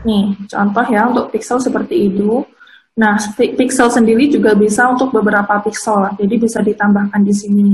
Nih, contoh ya untuk pixel seperti itu. Nah, pixel sendiri juga bisa untuk beberapa pixel, jadi bisa ditambahkan di sini.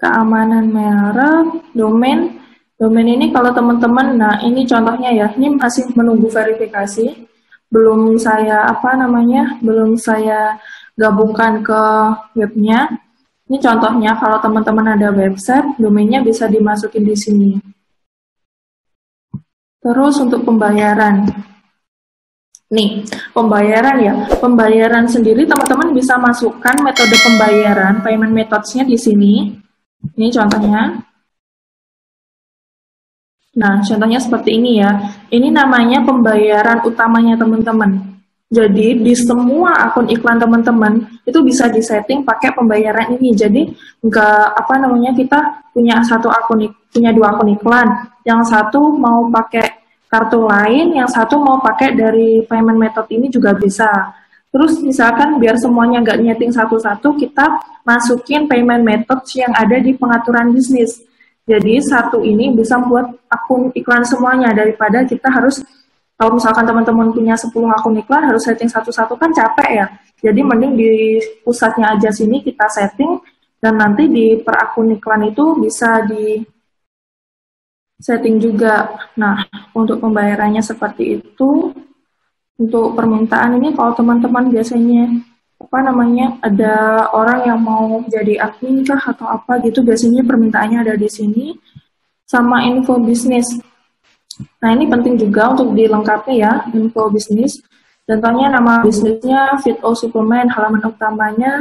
Keamanan merek, domain. Domain ini kalau teman-teman, nah ini contohnya ya, ini masih menunggu verifikasi. Belum saya belum saya gabungkan ke webnya. Ini contohnya kalau teman-teman ada website, domainnya bisa dimasukin di sini. Terus untuk pembayaran. Nih, pembayaran ya. Pembayaran sendiri teman-teman bisa masukkan metode pembayaran, payment methods-nya di sini. Ini contohnya. Nah, contohnya seperti ini ya. Ini namanya pembayaran utamanya teman-teman. Jadi, di semua akun iklan teman-teman, itu bisa disetting pakai pembayaran ini. Jadi, kita punya punya dua akun iklan. Yang satu mau pakai kartu lain, yang satu mau pakai dari payment method ini juga bisa. Terus misalkan biar semuanya nggak nyeting satu-satu, kita masukin payment methods yang ada di pengaturan bisnis. Jadi satu ini bisa buat akun iklan semuanya, daripada kita harus, kalau misalkan teman-teman punya 10 akun iklan, harus setting satu-satu kan capek ya. Jadi mending di pusatnya aja sini kita setting, dan nanti di per akun iklan itu bisa di setting juga. Nah, untuk pembayarannya seperti itu. Untuk permintaan ini kalau teman-teman biasanya ada orang yang mau jadi admin kah atau apa gitu, biasanya permintaannya ada di sini sama info bisnis. Nah, ini penting juga untuk dilengkapi ya, info bisnis. Contohnya nama bisnisnya Fit-O Suplemen, halaman utamanya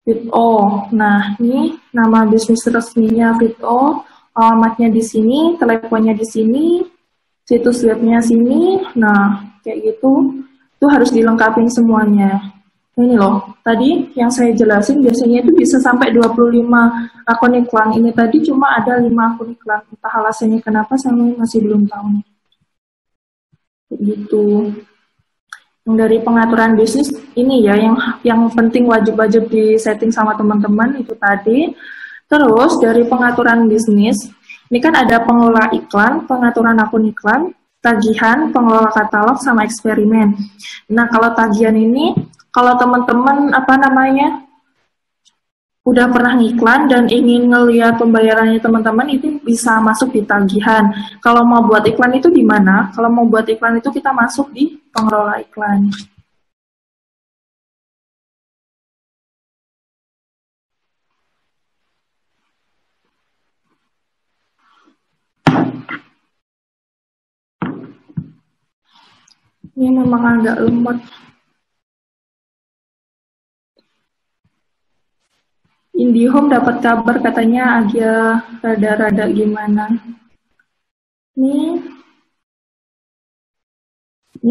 Fit-O. Nah, ini nama bisnis resminya Fit-O, alamatnya di sini, teleponnya di sini, situs webnya sini. Nah, kayak gitu, itu harus dilengkapin semuanya. Ini loh, tadi yang saya jelasin biasanya itu bisa sampai 25 akun iklan. Ini tadi cuma ada 5 akun iklan. Entah alasannya kenapa, saya masih belum tahu nih. Kayak gitu. Yang dari pengaturan bisnis, ini ya, yang penting wajib-wajib di setting sama teman-teman, itu tadi. Terus, dari pengaturan bisnis, ini kan ada pengelola iklan, pengaturan akun iklan, tagihan, pengelola katalog, sama eksperimen. Nah, kalau tagihan ini, kalau teman-teman udah pernah ngiklan dan ingin ngelihat pembayarannya teman-teman, itu bisa masuk di tagihan. Kalau mau buat iklan itu di mana? Kalau mau buat iklan itu kita masuk di pengelola iklan. Ini memang agak lemot. IndiHome dapat kabar katanya agak rada-rada gimana. Ini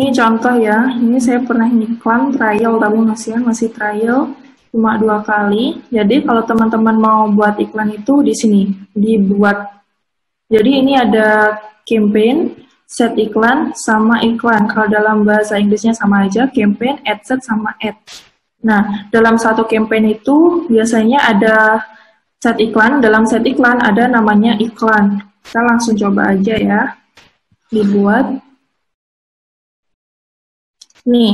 contoh ya. Ini saya pernah ngiklan trial, tapi masih trial cuma 2 kali. Jadi kalau teman-teman mau buat iklan itu di sini dibuat. Jadi ini ada campaign, set iklan, sama iklan. Kalau dalam bahasa Inggrisnya sama aja, campaign, ad set, sama ad. Nah, dalam satu campaign itu biasanya ada set iklan. Dalam set iklan ada namanya iklan. Kita langsung coba aja ya, dibuat. Nih,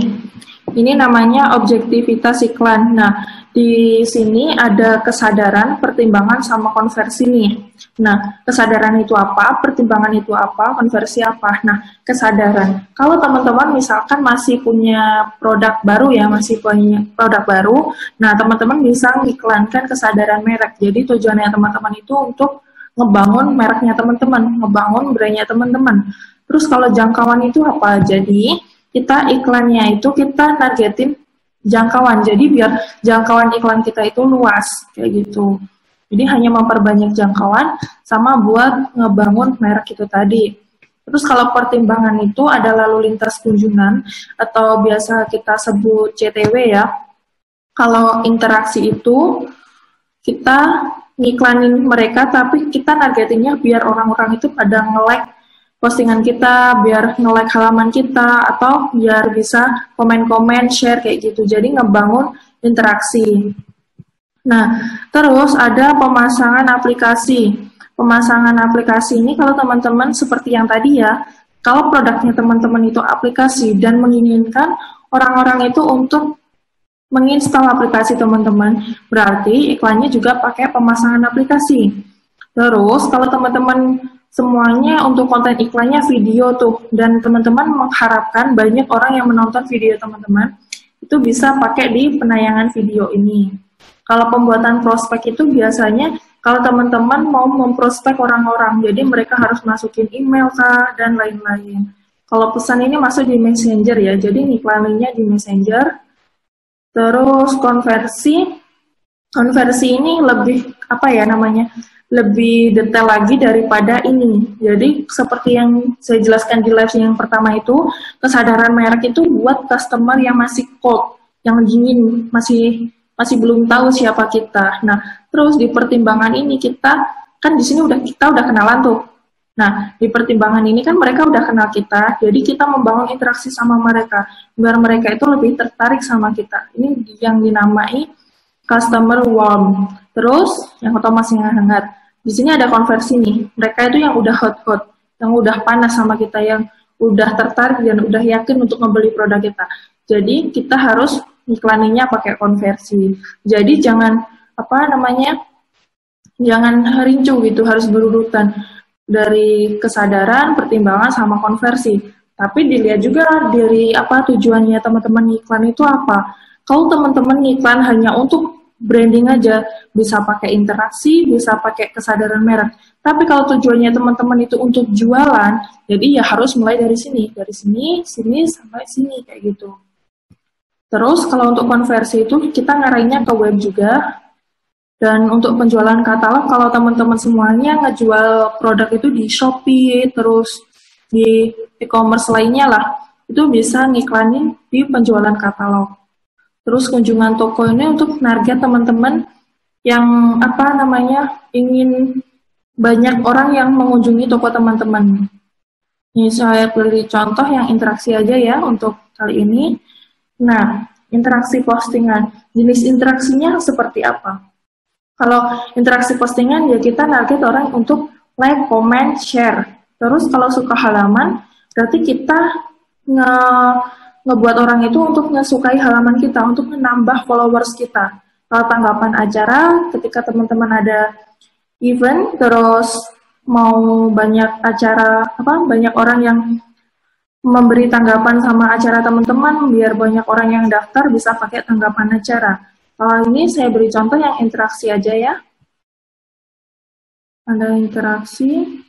ini namanya objektivitas iklan. Nah, di sini ada kesadaran, pertimbangan, sama konversi nih. Nah, kesadaran itu apa, pertimbangan itu apa, konversi apa. Nah, kesadaran. Kalau teman-teman misalkan masih punya produk baru ya, nah teman-teman bisa mengiklankan kesadaran merek. Jadi tujuannya teman-teman itu untuk ngebangun mereknya teman-teman, ngebangun brandnya teman-teman. Terus kalau jangkauan itu apa? Jadi kita iklannya itu kita targetin jangkauan, jadi biar jangkauan iklan kita itu luas, kayak gitu. Jadi hanya memperbanyak jangkauan sama buat ngebangun merek itu tadi. Terus kalau pertimbangan itu ada lalu lintas kunjungan atau biasa kita sebut CTW ya. Kalau interaksi itu kita ngiklanin mereka, tapi kita targetinnya biar orang-orang itu pada nge-like postingan kita, biar nge-like halaman kita, atau biar bisa komen-komen, share kayak gitu. Jadi ngebangun interaksi. Nah, terus ada pemasangan aplikasi. Pemasangan aplikasi ini kalau teman-teman seperti yang tadi ya, kalau produknya teman-teman itu aplikasi dan menginginkan orang-orang itu untuk menginstal aplikasi teman-teman, berarti iklannya juga pakai pemasangan aplikasi. Terus kalau teman-teman semuanya untuk konten iklannya video tuh, dan teman-teman mengharapkan banyak orang yang menonton video teman-teman, itu bisa pakai di penayangan video ini. Kalau pembuatan prospek itu biasanya kalau teman-teman mau memprospek orang-orang, jadi mereka harus masukin email kah, dan lain-lain. Kalau pesan ini masuk di Messenger ya, jadi iklaninnya di Messenger. Terus konversi ini lebih apa ya namanya, lebih detail lagi daripada ini. Jadi seperti yang saya jelaskan di live yang pertama itu, kesadaran merek itu buat customer yang masih cold, yang dingin, masih belum tahu siapa kita. Nah, terus di pertimbangan ini kita kan di sini kita udah kenalan tuh. Nah, di pertimbangan ini kan mereka udah kenal kita, jadi kita membangun interaksi sama mereka, biar mereka itu lebih tertarik sama kita. Ini yang dinamai customer warm. Terus, yang otomatis yang hangat. Di sini ada konversi nih, mereka itu yang udah hot-hot, yang udah panas sama kita, yang udah tertarik dan udah yakin untuk membeli produk kita. Jadi, kita harus iklaninnya pakai konversi. Jadi, jangan, jangan rincu gitu, harus berurutan. Dari kesadaran, pertimbangan, sama konversi. Tapi dilihat juga dari tujuannya teman-teman iklan itu apa. Kalau teman-teman iklan hanya untuk branding aja, bisa pakai interaksi, bisa pakai kesadaran merek. Tapi kalau tujuannya teman-teman itu untuk jualan, jadi ya harus mulai dari sini, sini, sampai sini, kayak gitu. Terus kalau untuk konversi itu kita ngarahinnya ke web juga. Dan untuk penjualan katalog, kalau teman-teman semuanya ngejual produk itu di Shopee, terus di e-commerce lainnya lah, itu bisa ngiklanin di penjualan katalog. Terus kunjungan toko ini untuk target teman-teman yang ingin banyak orang yang mengunjungi toko teman-teman. Ini saya beri contoh yang interaksi aja ya untuk kali ini. Nah, interaksi postingan. Jenis interaksinya seperti apa? Kalau interaksi postingan ya kita target orang untuk like, comment, share. Terus kalau suka halaman, berarti kita ngebuat orang itu untuk ngesukai halaman kita, untuk menambah followers kita. Kalau tanggapan acara, ketika teman-teman ada event, terus mau banyak acara, banyak orang yang memberi tanggapan sama acara teman-teman, biar banyak orang yang daftar bisa pakai tanggapan acara. Kalau ini saya beri contoh yang interaksi aja ya. Ada interaksi.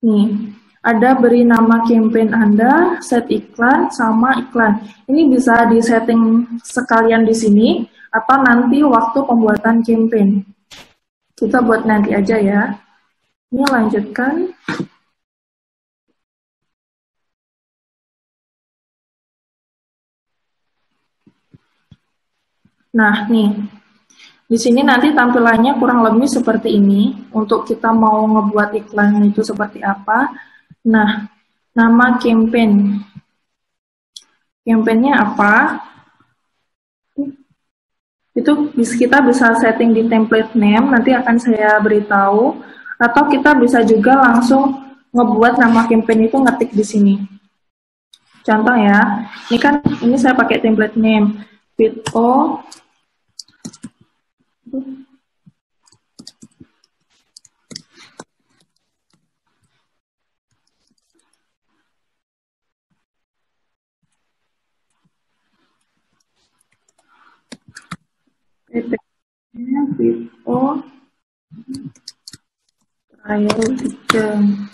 Nih, ada beri nama campaign Anda, set iklan, sama iklan. Ini bisa disetting sekalian di sini, atau nanti waktu pembuatan campaign. Kita buat nanti aja ya. Ini lanjutkan. Nah, nih, di sini nanti tampilannya kurang lebih seperti ini. Untuk kita mau ngebuat iklan itu seperti apa. Nah, nama campaign. Campaign-nya apa? Itu kita bisa setting di template name, nanti akan saya beritahu. Atau kita bisa juga langsung ngebuat nama campaign itu ngetik di sini. Contoh ya, ini saya pakai template name. Video Video trial bikin.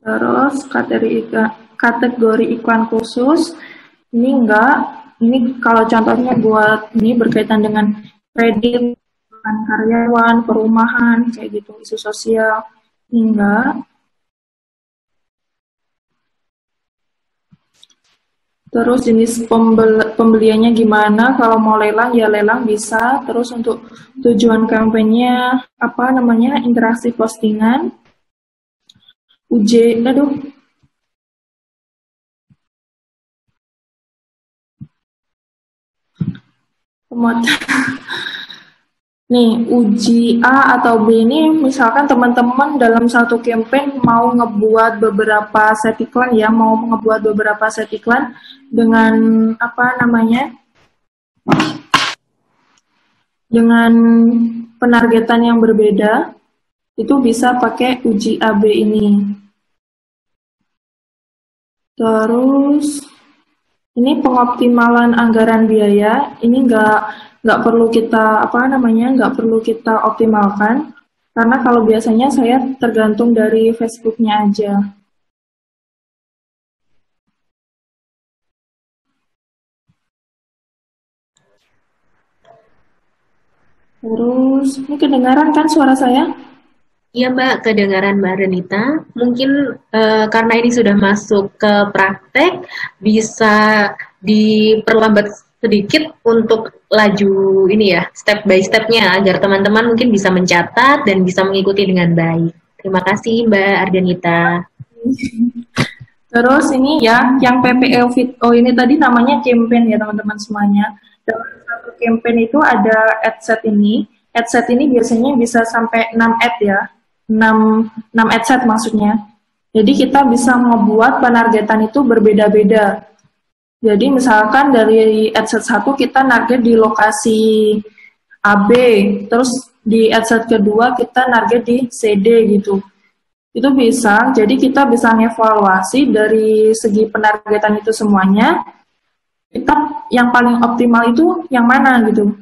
Terus kategori iklan khusus ini enggak. Ini kalau contohnya buat ini berkaitan dengan kredit, karyawan, perumahan, kayak gitu, isu sosial, ini enggak. Terus jenis pembeliannya gimana, kalau mau lelang ya lelang bisa. Terus untuk tujuan kampanye apa namanya, interaksi postingan, aduh, nih, uji A atau B ini misalkan teman-teman dalam satu campaign mau ngebuat beberapa set iklan ya, mau ngebuat beberapa set iklan dengan apa namanya, dengan penargetan yang berbeda, itu bisa pakai uji AB ini. Terus ini pengoptimalan anggaran biaya, ini nggak perlu kita nggak perlu kita optimalkan, karena kalau biasanya saya tergantung dari Facebooknya aja. Terus ini kedengaran kan suara saya? Iya Mbak, kedengaran Mbak Renita. Mungkin karena ini sudah masuk ke praktek, bisa diperlambat sedikit untuk laju ini ya, step by stepnya, agar teman-teman mungkin bisa mencatat dan bisa mengikuti dengan baik. Terima kasih Mbak Ardenita. Terus ini ya, yang PPL Fit, ini tadi namanya campaign ya teman-teman semuanya. Dalam satu campaign itu ada ad set ini. Ad set ini biasanya bisa sampai 6 ad ya. 6 ad set maksudnya. Jadi kita bisa membuat penargetan itu berbeda-beda. Jadi misalkan dari ad set 1 kita target di lokasi AB, terus di ad set kedua kita target di CD gitu. Itu bisa, jadi kita bisa ngevaluasi dari segi penargetan itu semuanya, kita yang paling optimal itu yang mana gitu.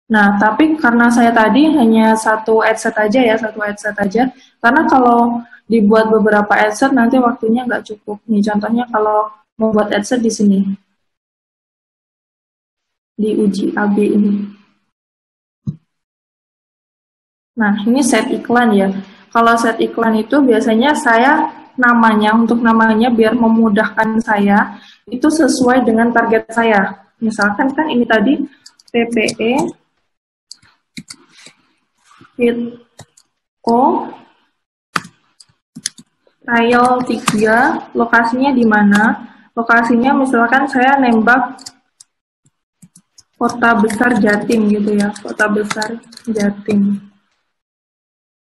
Nah, tapi karena saya tadi hanya satu adset aja ya, satu adset aja, karena kalau dibuat beberapa adset nanti waktunya nggak cukup. Nih contohnya kalau membuat adset di sini, di uji AB ini. Nah, ini set iklan ya. Kalau set iklan itu biasanya saya untuk namanya biar memudahkan saya, itu sesuai dengan target saya. Misalkan kan ini tadi PPE Fitco trial 3, lokasinya di mana? Lokasinya misalkan saya nembak Kota Besar Jatim gitu ya, Kota Besar Jatim.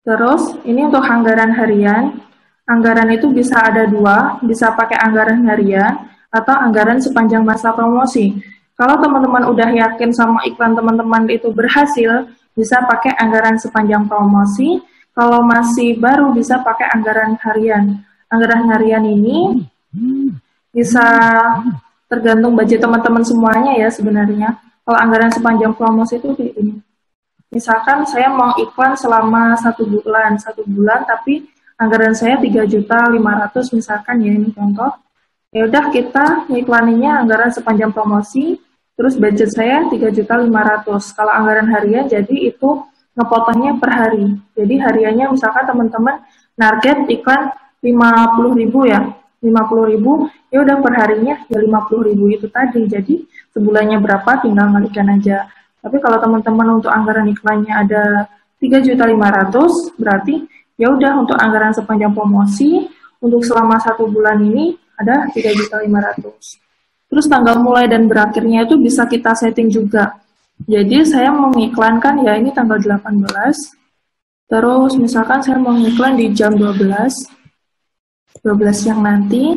Terus, ini untuk anggaran harian. Anggaran itu bisa ada dua, bisa pakai anggaran harian atau anggaran sepanjang masa promosi. Kalau teman-teman udah yakin sama iklan teman-teman itu berhasil, bisa pakai anggaran sepanjang promosi. Kalau masih baru, bisa pakai anggaran harian. Anggaran harian ini bisa tergantung budget teman-teman semuanya ya sebenarnya. Kalau anggaran sepanjang promosi itu kayak ini. Misalkan saya mau iklan selama 1 bulan, tapi anggaran saya 3.500.000 misalkan ya, ini contoh. Ya udah kita iklaninya anggaran sepanjang promosi, terus budget saya 3.500.000. Kalau anggaran harian jadi itu ngepotongnya per hari. Jadi hariannya misalkan teman-teman target iklan 50.000 ya. 50.000, ya udah per harinya ya 50.000 itu tadi. Jadi sebulannya berapa tinggal ngalikan aja. Tapi kalau teman-teman untuk anggaran iklannya ada 3.500.000, berarti ya udah untuk anggaran sepanjang promosi untuk selama 1 bulan ini ada 3.500.000. Terus tanggal mulai dan berakhirnya itu bisa kita setting juga. Jadi saya mau mengiklankan ya ini tanggal 18. Terus misalkan saya mau ngiklan di jam 12 siang nanti.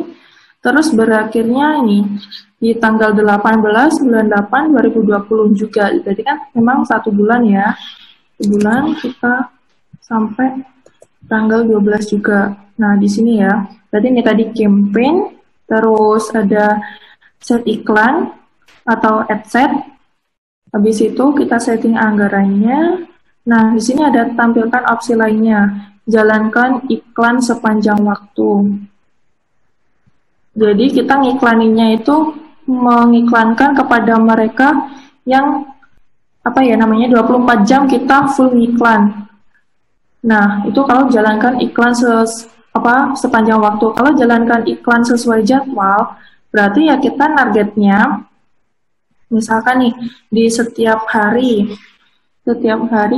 Terus berakhirnya ini di tanggal 18 bulan 8 2020 juga. Jadi kan memang 1 bulan ya. 1 bulan kita sampai tanggal 12 juga. Nah, di sini ya. Berarti ini tadi campaign, terus ada set iklan atau ad set. Habis itu kita setting anggarannya. Nah, di sini ada tampilkan opsi lainnya. Jalankan iklan sepanjang waktu. Jadi kita ngiklaninnya itu mengiklankan kepada mereka yang 24 jam kita full ngiklan. Nah, itu kalau jalankan iklan sepanjang waktu. Kalau jalankan iklan sesuai jadwal, Berarti ya kita targetnya, misalkan nih, di setiap hari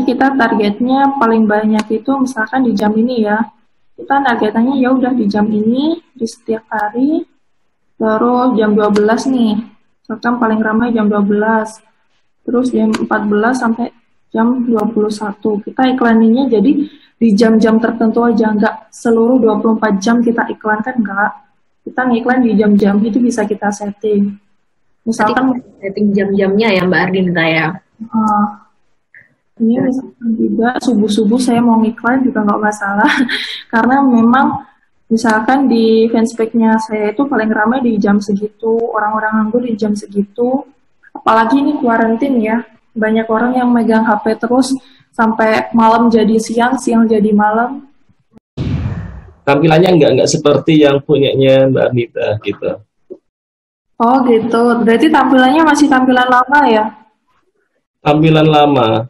kita targetnya paling banyak itu misalkan di jam ini ya. Kita targetannya ya udah di jam ini, di setiap hari, terus jam 12 nih. Misalkan paling ramai jam 12. Terus jam 14 sampai jam 21. Kita iklaninnya jadi di jam-jam tertentu aja, nggak seluruh 24 jam kita iklankan, nggak. Kita ngiklan di jam-jam itu bisa kita setting. Misalkan setting jam-jamnya ya Mbak Ardinta ya. Ini misalkan juga subuh-subuh saya mau ngiklan juga nggak masalah. Karena memang misalkan di fanspage-nya saya itu paling ramai di jam segitu, orang-orang nganggur di jam segitu. Apalagi ini kuarantin ya, banyak orang yang megang HP terus sampai malam jadi siang, siang jadi malam. Tampilannya nggak seperti yang punyanya Mbak Ardinta gitu. Oh gitu, berarti tampilannya masih tampilan lama ya? Tampilan lama.